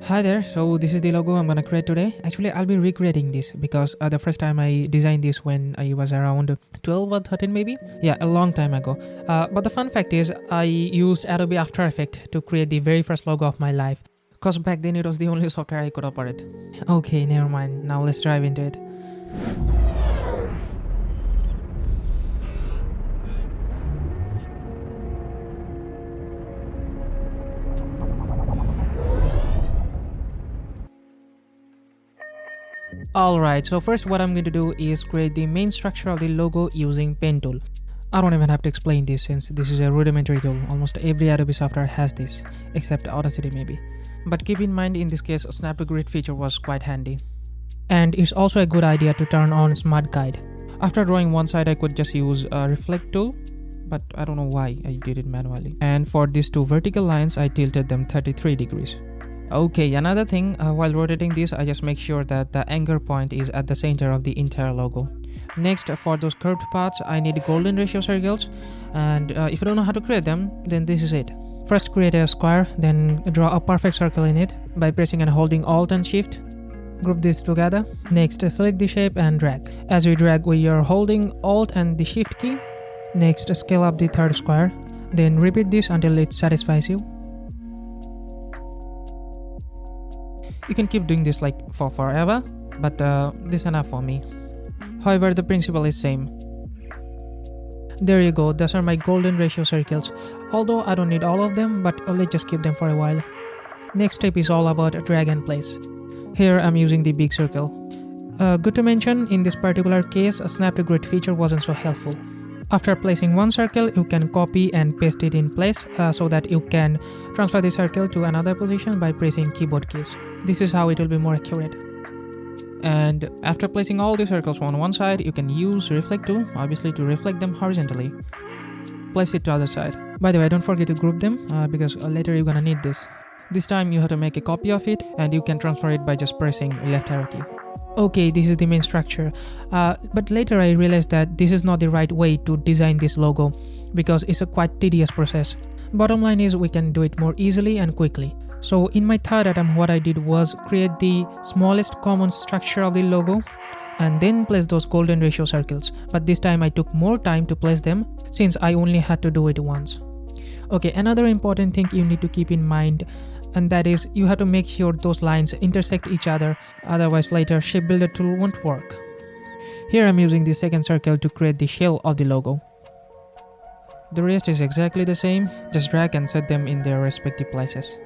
Hi there, so this is the logo I'm gonna create today. Actually, I'll be recreating this because the first time I designed this when I was around 12 or 13 maybe. Yeah, a long time ago. But the fun fact is, I used Adobe After Effects to create the very first logo of my life. Cause back then it was the only software I could operate. Okay, never mind. Now let's dive into it. Alright, so first what I'm going to do is create the main structure of the logo using pen tool. I don't even have to explain this since this is a rudimentary tool. Almost every Adobe software has this, except Audacity maybe. But keep in mind in this case, Snap to Grid feature was quite handy. And it's also a good idea to turn on Smart Guide. After drawing one side, I could just use a Reflect tool, but I don't know why I did it manually. And for these two vertical lines, I tilted them 33 degrees. Okay, another thing, while rotating this, I just make sure that the anchor point is at the center of the entire logo. Next, for those curved parts, I need golden ratio circles, and if you don't know how to create them, then this is it. First create a square, then draw a perfect circle in it by pressing and holding Alt and Shift. Group this together. Next, select the shape and drag. As we drag, we are holding Alt and the Shift key. Next, scale up the third square. Then repeat this until it satisfies you. You can keep doing this like for forever, but this is enough for me. However, the principle is same. There you go, those are my golden ratio circles. Although I don't need all of them, but let's just keep them for a while. Next step is all about drag and place. Here I'm using the big circle. Good to mention, in this particular case, a Snap to Grid feature wasn't so helpful. After placing one circle, you can copy and paste it in place so that you can transfer the circle to another position by pressing keyboard keys. This is how it will be more accurate. And after placing all the circles on one side, you can use Reflect tool, obviously, to reflect them horizontally. Place it to other side. By the way, don't forget to group them because later you're gonna need this. This time you have to make a copy of it and you can transfer it by just pressing left arrow key. Okay, this is the main structure, but later I realized that this is not the right way to design this logo because it's a quite tedious process. Bottom line is we can do it more easily and quickly. So in my third attempt, what I did was create the smallest common structure of the logo and then place those golden ratio circles, but this time I took more time to place them since I only had to do it once. Okay, another important thing you need to keep in mind, and that is you have to make sure those lines intersect each other, otherwise later Shape Builder tool won't work. Here I'm using the second circle to create the shell of the logo. The rest is exactly the same, just drag and set them in their respective places.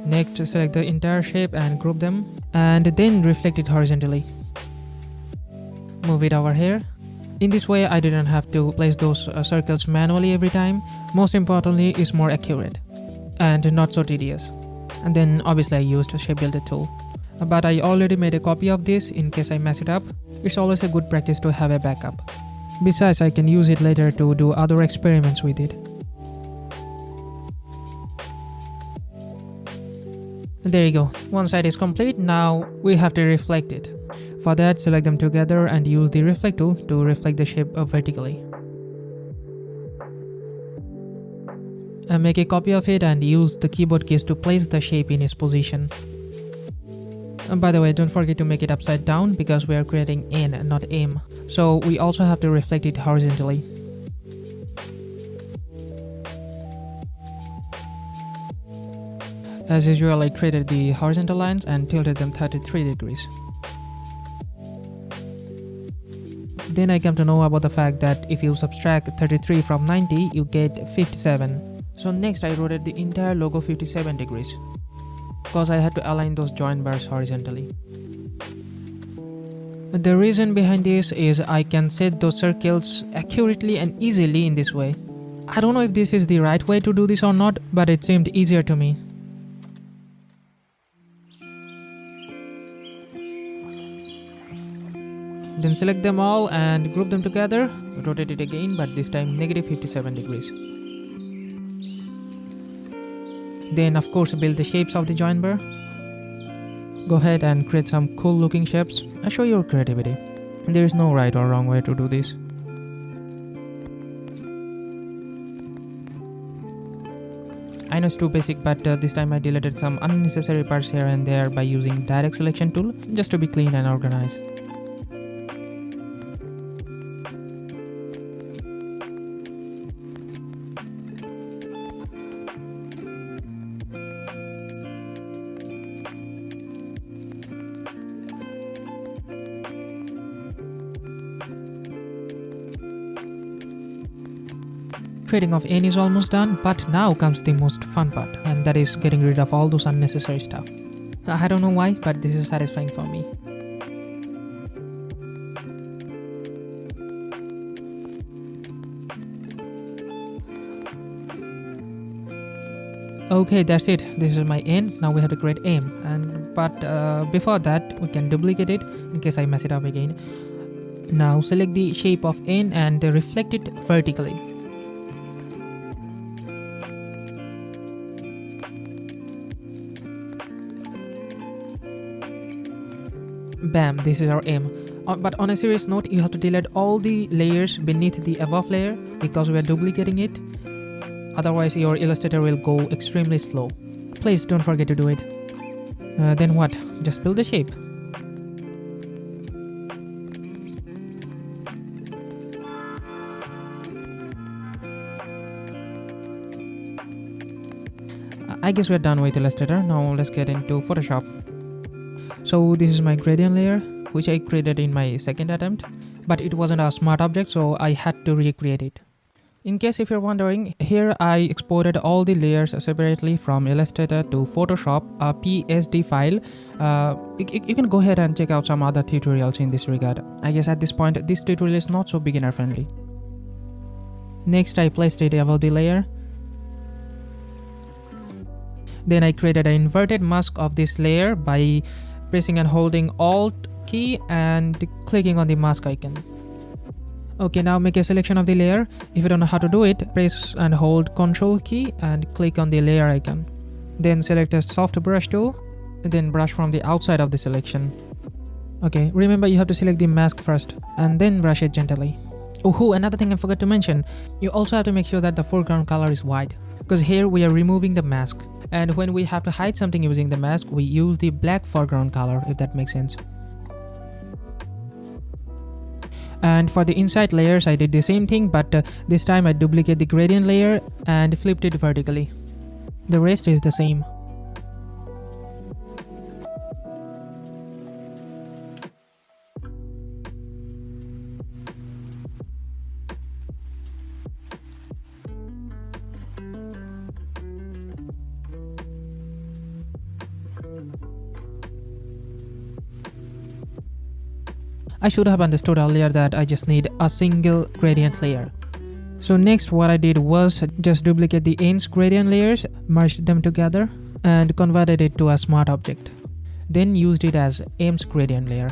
Next, select the entire shape and group them, and then reflect it horizontally. Move it over here. In this way, I didn't have to place those circles manually every time. Most importantly, it's more accurate and not so tedious. And then obviously I used Shape Builder tool. But I already made a copy of this in case I mess it up. It's always a good practice to have a backup. Besides, I can use it later to do other experiments with it. There you go, one side is complete, now we have to reflect it. For that, select them together and use the Reflect tool to reflect the shape vertically. And make a copy of it and use the keyboard keys to place the shape in its position. And by the way, don't forget to make it upside down because we are creating N and not M. So we also have to reflect it horizontally. As usual, I created the horizontal lines and tilted them 33 degrees. Then I came to know about the fact that if you subtract 33 from 90, you get 57. So next I rotated the entire logo 57 degrees, because I had to align those join bars horizontally. The reason behind this is I can set those circles accurately and easily in this way. I don't know if this is the right way to do this or not, but it seemed easier to me. Then select them all and group them together. Rotate it again, but this time negative 57 degrees. Then of course build the shapes of the join bar. Go ahead and create some cool looking shapes and show your creativity. There is no right or wrong way to do this. I know it's too basic, but this time I deleted some unnecessary parts here and there by using direct selection tool just to be clean and organized. Trading of N is almost done, but now comes the most fun part, and that is getting rid of all those unnecessary stuff. I don't know why, but this is satisfying for me. Okay, that's it. This is my N. Now we have to create M, but before that we can duplicate it in case I mess it up again. Now select the shape of N and reflect it vertically. Bam, this is our M. But on a serious note, you have to delete all the layers beneath the above layer because we are duplicating it. Otherwise your Illustrator will go extremely slow. Please don't forget to do it. Then what? Just build the shape. I guess we're done with Illustrator. Now let's get into Photoshop. So this is my gradient layer, which I created in my second attempt, but it wasn't a smart object, so I had to recreate it. In case if you're wondering, here I exported all the layers separately from Illustrator to Photoshop, a PSD file. You can go ahead and check out some other tutorials in this regard. I guess at this point, this tutorial is not so beginner friendly. Next, I placed it above the layer. Then I created an inverted mask of this layer by pressing and holding Alt key and clicking on the mask icon. Okay, now make a selection of the layer. If you don't know how to do it, press and hold Ctrl key and click on the layer icon. Then select a soft brush tool, then brush from the outside of the selection. Okay, remember you have to select the mask first and then brush it gently. Oh, another thing I forgot to mention, you also have to make sure that the foreground color is white, because here we are removing the mask, and when we have to hide something using the mask, we use the black foreground color, if that makes sense. And for the inside layers, I did the same thing, but this time I duplicate the gradient layer and flipped it vertically. The rest is the same. I should have understood earlier that I just need a single gradient layer. So next what I did was just duplicate the ends gradient layers, merged them together and converted it to a smart object. Then used it as M's gradient layer.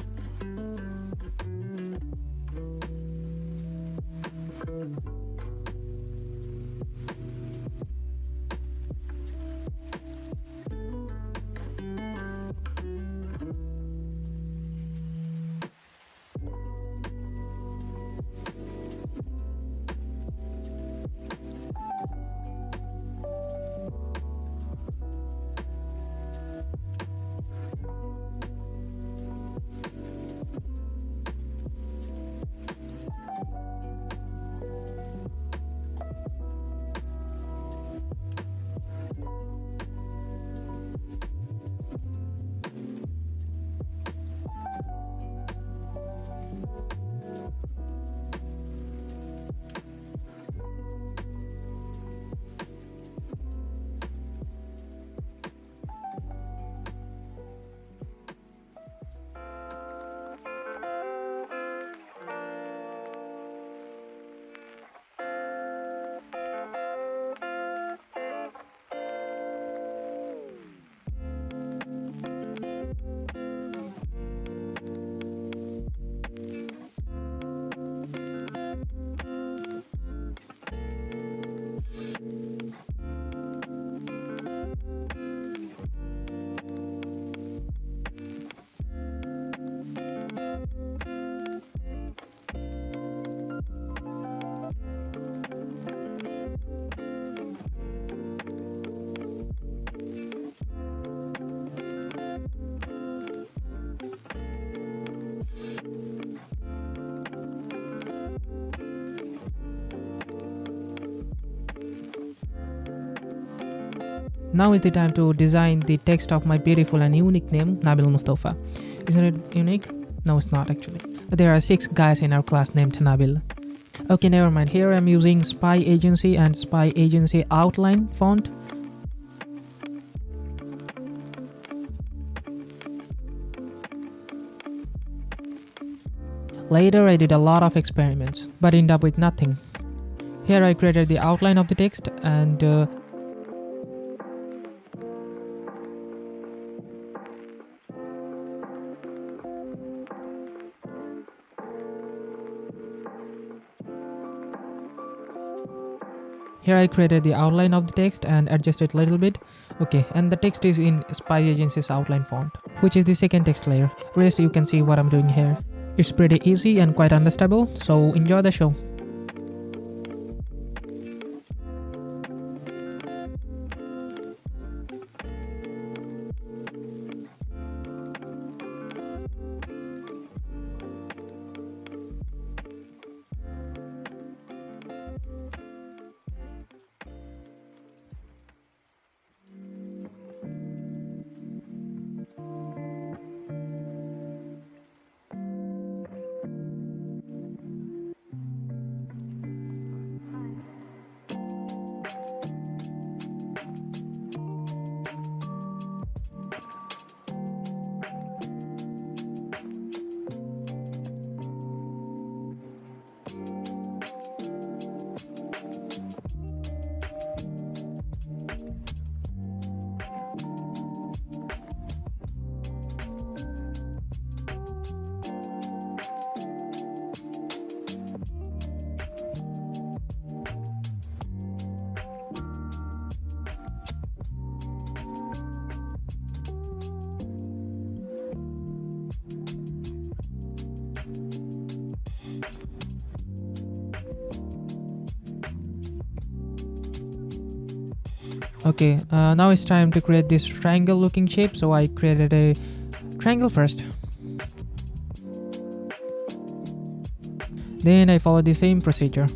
Now is the time to design the text of my beautiful and unique name, Nabil Mustofa. Isn't it unique? No, it's not actually. There are 6 guys in our class named Nabil. Okay, never mind. Here I'm using Spy Agency and Spy Agency outline font. Later I did a lot of experiments, but ended up with nothing. Here I created the outline of the text and adjusted a little bit. Okay, and the text is in Spy Agency's outline font, which is the second text layer. Rest you can see what I'm doing here. It's pretty easy and quite understandable, so enjoy the show. Okay, now it's time to create this triangle looking shape, so I created a triangle first. Then I followed the same procedure.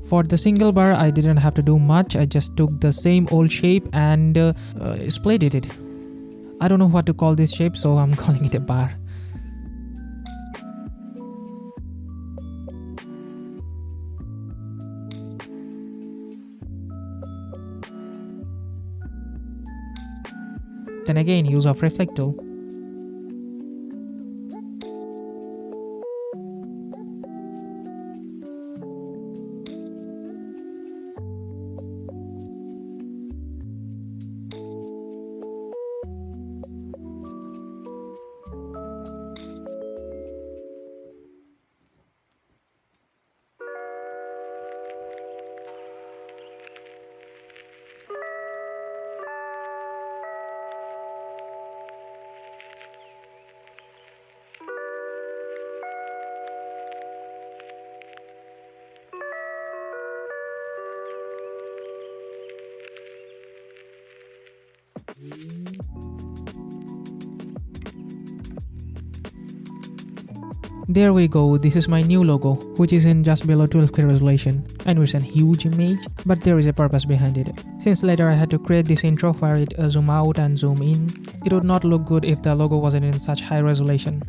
For the single bar, I didn't have to do much. I just took the same old shape and split it. I don't know what to call this shape, so I'm calling it a bar. Then again, use of reflect tool. There we go, this is my new logo, which is in just below 12K resolution. I know it's a huge image, but there is a purpose behind it. Since later I had to create this intro where it zoom out and zoom in, it would not look good if the logo wasn't in such high resolution.